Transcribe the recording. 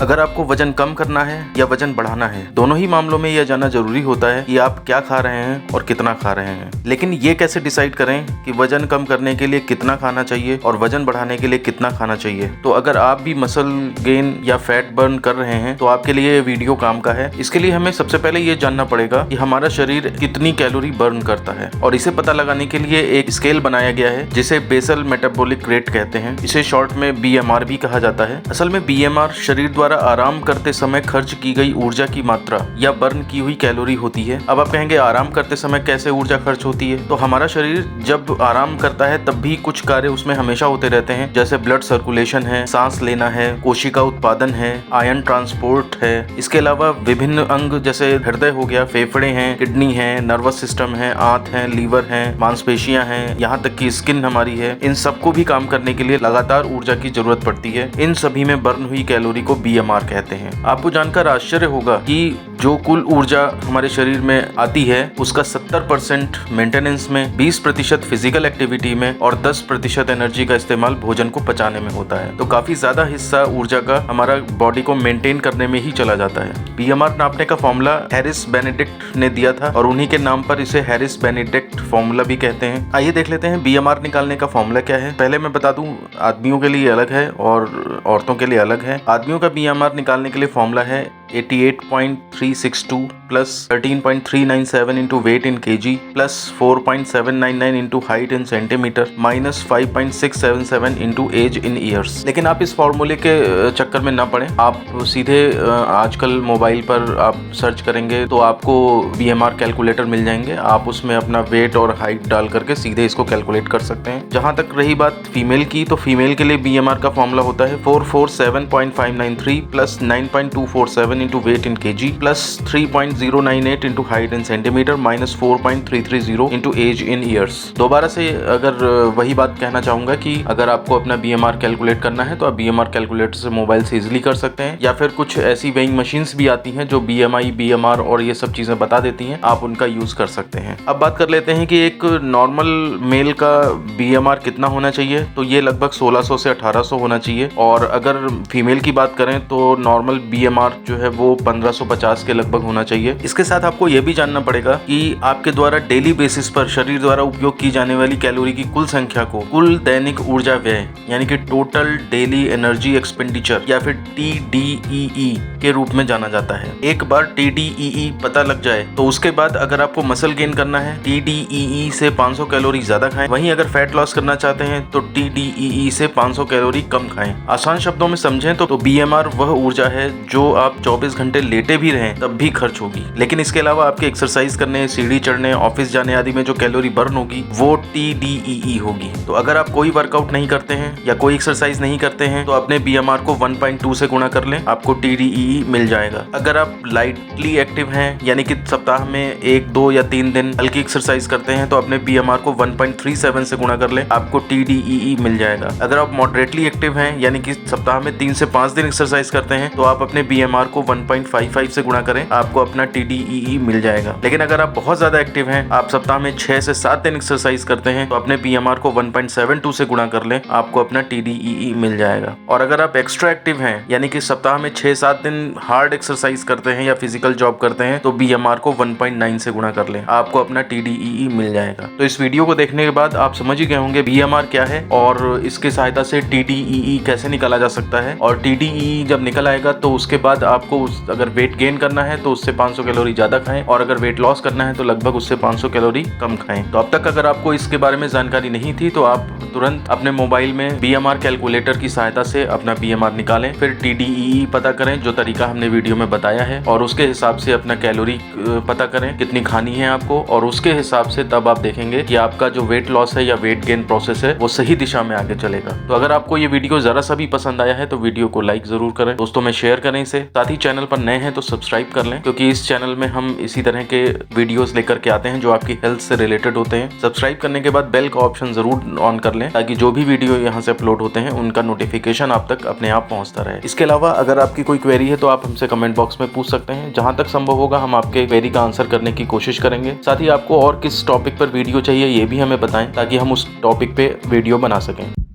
अगर आपको वजन कम करना है या वजन बढ़ाना है, दोनों ही मामलों में यह जानना जरूरी होता है कि आप क्या खा रहे हैं और कितना खा रहे हैं। लेकिन ये कैसे डिसाइड करें कि वजन कम करने के लिए कितना खाना चाहिए और वजन बढ़ाने के लिए कितना खाना चाहिए? तो अगर आप भी मसल गेन या फैट बर्न कर रहे हैं तो आपके लिए ये वीडियो काम का है। इसके लिए हमें सबसे पहले ये जानना पड़ेगा कि हमारा शरीर कितनी कैलोरी बर्न करता है, और इसे पता लगाने के लिए एक स्केल बनाया गया है जिसे बेसल मेटाबॉलिक रेट कहते हैं। इसे शॉर्ट में BMR भी कहा जाता है। असल में BMR शरीर द्वारा आराम करते समय खर्च की गई ऊर्जा की मात्रा या बर्न की हुई कैलोरी होती है। अब आप कहेंगे आराम करते समय कैसे ऊर्जा खर्च होती है? तो हमारा शरीर जब आराम करता है तब भी कुछ कार्य उसमें हमेशा होते रहते हैं, जैसे ब्लड सर्कुलेशन है, सांस लेना है, कोशिका उत्पादन है, आयन ट्रांसपोर्ट है। इसके अलावा विभिन्न अंग जैसे हृदय हो गया, फेफड़े हैं, किडनी है, नर्वस सिस्टम है, आंत है, लीवर है, मांसपेशियां हैं, यहाँ तक कि स्किन हमारी है। इन सबको भी काम करने के लिए लगातार ऊर्जा की जरूरत पड़ती है। इन सभी में बर्न हुई कैलोरी को BMR कहते हैं। आपको जानकर आश्चर्य होगा कि जो कुल ऊर्जा हमारे शरीर में आती है उसका 70% मेंटेनेंस में, 20% फिजिकल एक्टिविटी में और 10% एनर्जी का इस्तेमाल भोजन को पचाने में होता है। तो काफी ज्यादा हिस्सा ऊर्जा का हमारा बॉडी को मेंटेन करने में ही चला जाता है। BMR नापने का फॉर्मूला हैरिस बेनेडिक्ट ने दिया था और उन्हीं के नाम पर इसे हैरिस बेनेडिक्ट फॉर्मूला भी कहते हैं। आइए देख लेते हैं BMR निकालने का फॉर्मूला क्या है। पहले मैं बता दूं, आदमियों के लिए अलग है और औरतों के लिए अलग है। आदमियों का BMR निकालने के लिए फॉर्मूला है 88.362 plus 13.397 into weight in kg plus 4.799 into height in centimetre minus 5.677 into age in years. लेकिन आप इस फॉर्मूले के चक्कर में ना पड़े। आप सीधे आजकल मोबाइल पर आप सर्च करेंगे तो आपको BMR कैलकुलेटर मिल जाएंगे। आप उसमें अपना वेट और हाइट डाल करके सीधे इसको कैलकुलेट कर सकते हैं। जहां तक रही बात फीमेल की, तो फीमेल के लिए BMR का फॉर्मूला होता है 447.593 plus 9.247 into weight in kg plus 3.098 into height in centimetre minus 4.330 into age in years. दोबारा से अगर वही बात कहना चाहूंगा कि अगर आपको अपना BMR कैलकुलेट करना है तो आप BMR कैलकुलेटर से मोबाइल से इजीली कर सकते हैं, या फिर कुछ ऐसी वेइंग मशीन्स भी आती हैं जो BMI, BMR और ये सब चीजें बता देती हैं, आप उनका यूज कर सकते हैं। अब बात कर लेते हैं कि एक नॉर्मल मेल का BMR कितना होना चाहिए। तो ये लगभग 1600 से 1800 होना चाहिए, और अगर फीमेल की बात करें तो नॉर्मल BMR जो है वो 1550 के लगभग होना चाहिए। इसके साथ आपको यह भी जानना पड़ेगा कि आपके द्वारा डेली बेसिस पर शरीर द्वारा उपयोग की जाने वाली कैलोरी की कुल संख्या को कुल दैनिक ऊर्जा व्यय यानी कि टोटल डेली एनर्जी एक्सपेंडिचर या फिर TDEE के रूप में जाना जाता है। एक बार TDEE पता लग जाए तो उसके बाद अगर आपको मसल गेन करना है TDEE से 500 कैलोरी ज्यादा खाएं। वहीं अगर फैट लॉस करना चाहते हैं तो TDEE से 500 कैलोरी कम खाएं। आसान शब्दों में समझें तो BMR वह ऊर्जा है जो आप 24 घंटे लेटे भी रहें तब भी खर्च होगी। लेकिन इसके अलावा आपके एक्सरसाइज करने, सीढ़ी चढ़ने, ऑफिस जाने आदि में जो कैलोरी बर्न होगी वो TDEE होगी। तो अगर आप कोई वर्कआउट नहीं करते हैं या कोई एक्सरसाइज नहीं करते हैं तो अपने BMR को 1.2 से गुणा कर लें, आपको TDEE मिल जाएगा। अगर आप लाइटली एक्टिव हैं यानी कि सप्ताह में 1, 2 या 3 दिन हल्की एक्सरसाइज करते हैं तो अपने BMR को 1.37 से गुणा कर लें, आपको TDEE मिल जाएगा। अगर आप मॉडरेटली एक्टिव हैं यानी कि सप्ताह में 3 से 5 दिन एक्सरसाइज करते हैं तो आप अपने BMR को 1.55 से गुणा करें, आपको अपना TDEE मिल जाएगा। लेकिन अगर आप बहुत ज्यादा एक्टिव हैं, आप सप्ताह में 6 से 7 दिन एक्सरसाइज करते हैं तो अपने BMR को 1.72 से गुणा कर लें, आपको अपना TDEE मिल जाएगा। और अगर आप एक्स्ट्रा एक्टिव हैं यानी कि सप्ताह में 6-7 दिन हार्ड एक्सरसाइज करते हैं या फिजिकल जॉब करते हैं तो BMR को 1.9 से गुणा कर लें, आपको अपना TDEE मिल जाएगा। तो इस वीडियो को देखने के बाद आप समझ ही गए होंगे BMR क्या है और इसकी सहायता से TDEE कैसे निकाला जा सकता है। और TDEE जब निकल आएगा तो उसके बाद आपको अगर वेट गेन करना है तो उससे 500 कैलोरी ज्यादा खाएं, और अगर वेट लॉस करना है तो लगभग उससे 500 कैलोरी कम खाएं। तो अब तक अगर आपको इसके बारे में जानकारी नहीं थी तो आप तुरंत अपने मोबाइल में BMR कैलकुलेटर की सहायता से अपना BMR निकालें, फिर TDEE पता करें जो तरीका हमने वीडियो में बताया है, और उसके हिसाब से अपना कैलोरी पता करें कितनी खानी है आपको, और उसके हिसाब से तब आप देखेंगे कि आपका जो वेट लॉस है या वेट गेन प्रोसेस है वो सही दिशा में आगे चलेगा। तो अगर आपको ये वीडियो जरा सा भी पसंद आया है तो वीडियो को लाइक जरूर करें, दोस्तों में शेयर करें इसे। साथ ही चैनल पर नए हैं तो सब्सक्राइब कर लें, क्योंकि इस चैनल में हम इसी तरह के वीडियोस लेकर के आते हैं जो आपकी हेल्थ से रिलेटेड होते हैं। सब्सक्राइब करने के बाद बेल का ऑप्शन जरूर ऑन कर लें ताकि जो भी वीडियो यहाँ से अपलोड होते हैं उनका नोटिफिकेशन आप तक अपने आप पहुंचता रहे। इसके अलावा अगर आपकी कोई क्वेरी है तो आप हमसे कमेंट बॉक्स में पूछ सकते हैं, जहां तक संभव होगा हम आपके क्वेरी का आंसर करने की कोशिश करेंगे। साथ ही आपको और किस टॉपिक पर वीडियो चाहिए ये भी हमें बताएं ताकि हम उस टॉपिक पे वीडियो बना सकें।